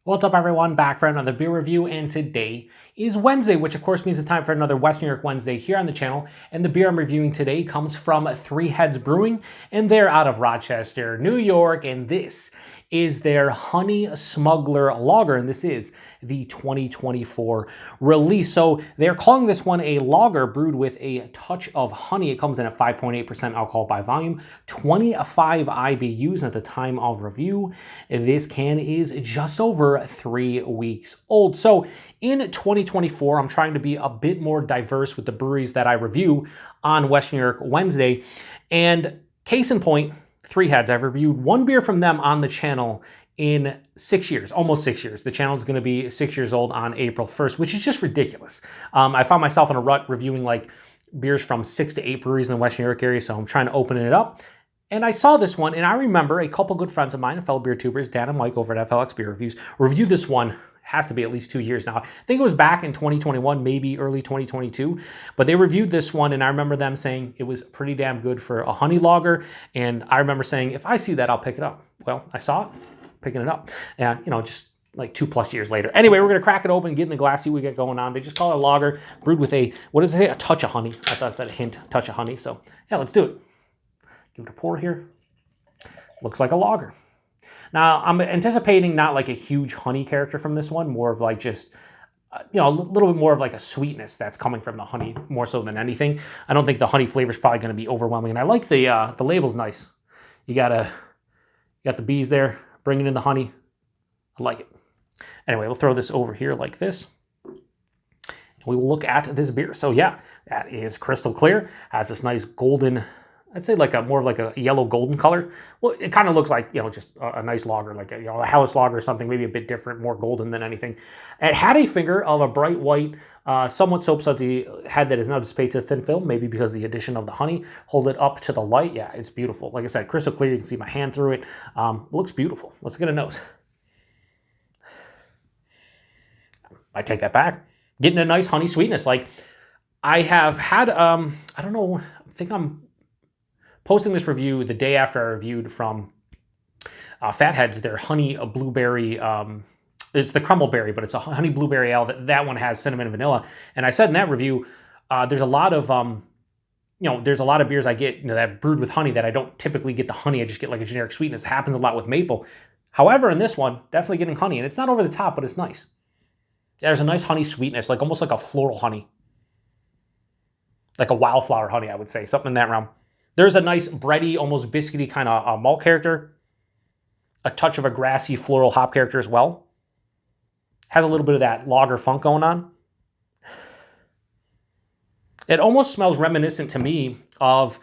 What's up everyone, back for another beer review, and today is Wednesday, which of course means it's time for another West New York Wednesday here on the channel. And the beer I'm reviewing today comes from Three Heads Brewing, and they're out of Rochester, New York, and this is their Honey Smuggler Lager, and this is the 2024 release. So they're calling this one a lager brewed with a touch of honey. It comes in at 5.8% alcohol by volume, 25 IBUs at the time of review. This can is just over 3 weeks old. So in 2024, I'm trying to be a bit more diverse with the breweries that I review on West New York Wednesday. And case in point, Three Heads. I've reviewed one beer from them on the channel in 6 years, almost 6 years. The channel is going to be 6 years old on April 1st, which is just ridiculous. I found myself in a rut reviewing like beers from 6 to 8 breweries in the West New York area, so I'm trying to open it up. And I saw this one, and I remember a couple good friends of mine, fellow beer tubers, Dan and Mike over at FLX Beer Reviews, reviewed this one. Has to be at least 2 years now. I think it was back in 2021, maybe early 2022, but they reviewed this one, and I remember them saying it was pretty damn good for a honey lager, and I remember saying, if I see that, I'll pick it up. Well, I saw it, picking it up, and just like 2+ years later. Anyway, we're gonna crack it open, get in the glass, see what we got going on. They just call it a lager, brewed with a, what does it say? A touch of honey. I thought it said a hint, touch of honey, so yeah, let's do it. Give it a pour here. Looks like a lager. Now, I'm anticipating not like a huge honey character from this one, more of like just, a little bit more of like a sweetness that's coming from the honey more so than anything. I don't think the honey flavor is probably going to be overwhelming. And I like the label's nice. You got the bees there, bringing in the honey. I like it. Anyway, we'll throw this over here like this. We will look at this beer. So yeah, that is crystal clear. Has this nice golden, I'd say like more of like a yellow golden color. Well, it kind of looks like, just a nice lager, like a Helles lager or something, maybe a bit different, more golden than anything. It had a finger of a bright white, somewhat soap sudsy head that is now displayed to thin film, maybe because of the addition of the honey. Hold it up to the light. Yeah, it's beautiful. Like I said, crystal clear. You can see my hand through it. Looks beautiful. Let's get a nose. I take that back. Getting a nice honey sweetness. Like I have had, I don't know, I think I'm posting this review the day after I reviewed from Fatheads, their honey blueberry, it's the crumble berry, but it's a honey blueberry ale. That one has cinnamon and vanilla. And I said in that review, there's a lot of, there's a lot of beers I get, that are brewed with honey that I don't typically get the honey. I just get like a generic sweetness. It happens a lot with maple. However, in this one, definitely getting honey. And it's not over the top, but it's nice. There's a nice honey sweetness, like almost like a floral honey. Like a wildflower honey, I would say, something in that realm. There's a nice bready, almost biscuity kind of malt character. A touch of a grassy floral hop character as well. Has a little bit of that lager funk going on. It almost smells reminiscent to me of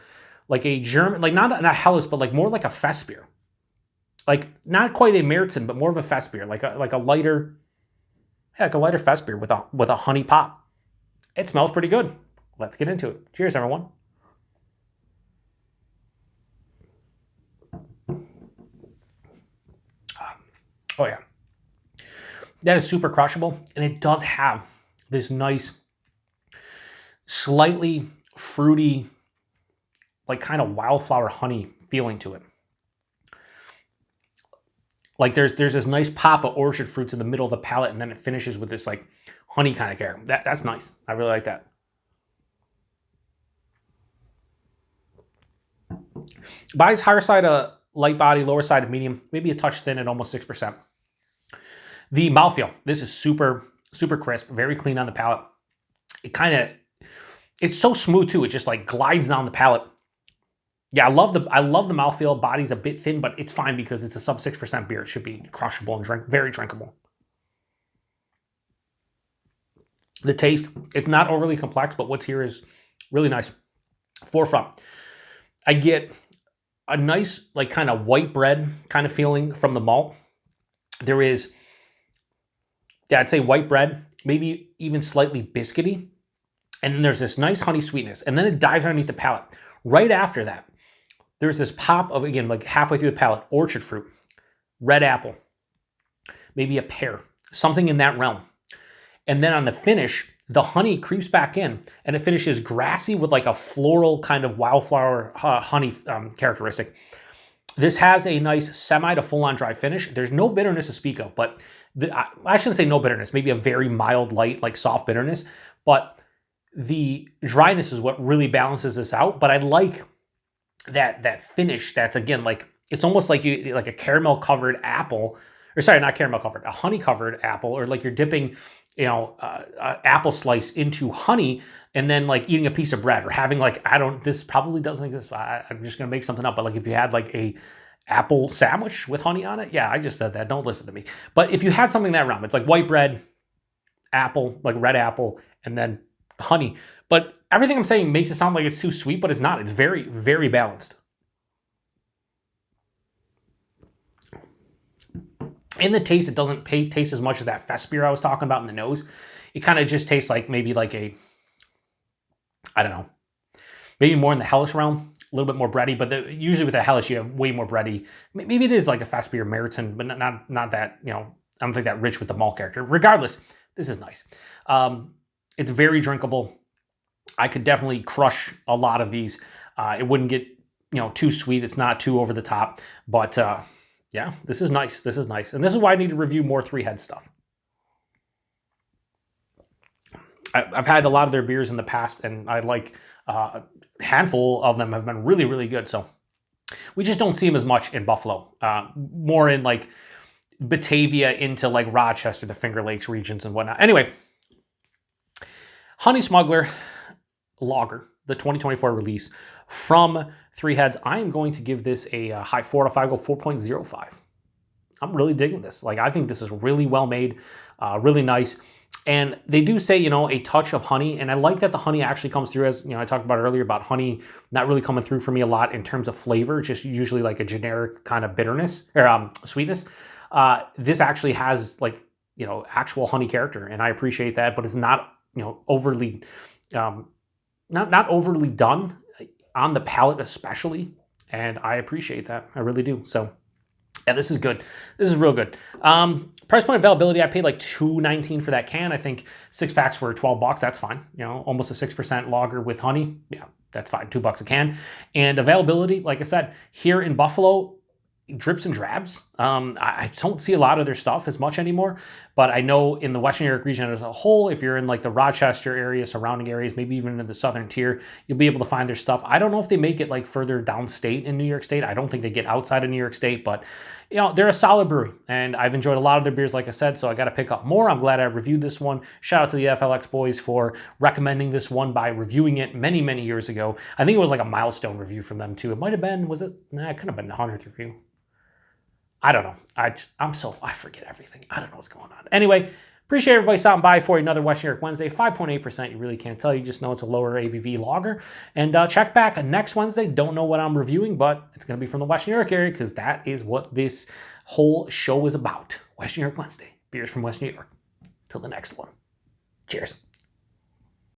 like a German, like not a Helles, but like more like a Festbier. Like not quite a Märzen, but more of a Festbier, like a lighter, like a lighter Festbier with a honey pop. It smells pretty good. Let's get into it. Cheers, everyone. Oh yeah, that is super crushable, and it does have this nice, slightly fruity, like kind of wildflower honey feeling to it. Like there's this nice pop of orchard fruits in the middle of the palate, and then it finishes with this like honey kind of character. That's nice. I really like that. Body's higher side of light body, lower side of medium, maybe a touch thin at almost 6%. The mouthfeel, this is super, super crisp, very clean on the palate. It's so smooth too. It just like glides down the palate. Yeah, I love the mouthfeel. Body's a bit thin, but it's fine because it's a sub 6% beer. It should be crushable and very drinkable. The taste, it's not overly complex, but what's here is really nice. Forefront. I get a nice, like kind of white bread kind of feeling from the malt. There is, yeah, I'd say white bread, maybe even slightly biscuity. And then there's this nice honey sweetness. And then it dives underneath the palate. Right after that, there's this pop of, again, like halfway through the palate, orchard fruit, red apple, maybe a pear, something in that realm. And then on the finish, the honey creeps back in and it finishes grassy with like a floral kind of wildflower honey characteristic. This has a nice semi to full-on dry finish. There's no bitterness to speak of, but I shouldn't say no bitterness, maybe a very mild, light, like soft bitterness, but the dryness is what really balances this out. But I like that finish. That's again, like, it's almost like like a caramel covered apple, or sorry, not caramel covered, a honey covered apple, or like you're dipping, apple slice into honey and then like eating a piece of bread, or having like, this probably doesn't exist. I'm just going to make something up. But like if you had like a apple sandwich with honey on it. Yeah, I just said that. Don't listen to me. But if you had something that realm, it's like white bread, apple, like red apple, and then honey. But everything I'm saying makes it sound like it's too sweet, but it's not. It's very, very balanced. In the taste, it doesn't taste as much as that Festbier I was talking about in the nose. It kind of just tastes like maybe like I don't know, maybe more in the hellish realm, a little bit more bready. But usually with the hellish, you have way more bready. Maybe it is like a Festbier Meriton, but not that, I don't think that rich with the malt character. Regardless, this is nice. It's very drinkable. I could definitely crush a lot of these. It wouldn't get, too sweet. It's not too over the top, but yeah, this is nice. This is nice. And this is why I need to review more Three Heads stuff. I've had a lot of their beers in the past, and I like a handful of them have been really, really good. So we just don't see them as much in Buffalo. More in like Batavia into like Rochester, the Finger Lakes regions and whatnot. Anyway, Honey Smuggler Lager, the 2024 release from Three Heads. I am going to give this a high 4 out of 5, go 4.05. I'm really digging this. Like, I think this is really well made, really nice. And they do say, a touch of honey. And I like that the honey actually comes through, as I talked about earlier about honey not really coming through for me a lot in terms of flavor, just usually like a generic kind of bitterness or sweetness. This actually has like, actual honey character. And I appreciate that, but it's not, overly, not overly done on the palate especially. And I appreciate that. I really do. So yeah, this is good. This is real good. Price point availability, I paid like $2.19 for that can. I think 6 packs were $12. That's fine. Almost a 6% lager with honey. Yeah, that's fine. $2 a can. And availability, like I said, here in Buffalo, drips and drabs. I don't see a lot of their stuff as much anymore, but I know in the Western New York region as a whole, if you're in like the Rochester area, surrounding areas, maybe even in the southern tier, you'll be able to find their stuff. I don't know if they make it like further downstate in New York State. I don't think they get outside of New York State, but they're a solid brewery, and I've enjoyed a lot of their beers, like I said, so I got to pick up more. I'm glad I reviewed this one. Shout out to the FLX boys for recommending this one by reviewing it many, many years ago. I think it was like a milestone review from them too. It might have been, was it? Nah, it could have been the 100th review. I don't know. I forget everything. I don't know what's going on. Anyway, appreciate everybody stopping by for another Western New York Wednesday. 5.8%. You really can't tell. You just know it's a lower ABV lager. And check back next Wednesday. Don't know what I'm reviewing, but it's going to be from the Western New York area because that is what this whole show is about. Western New York Wednesday. Beers from Western New York. Till the next one. Cheers.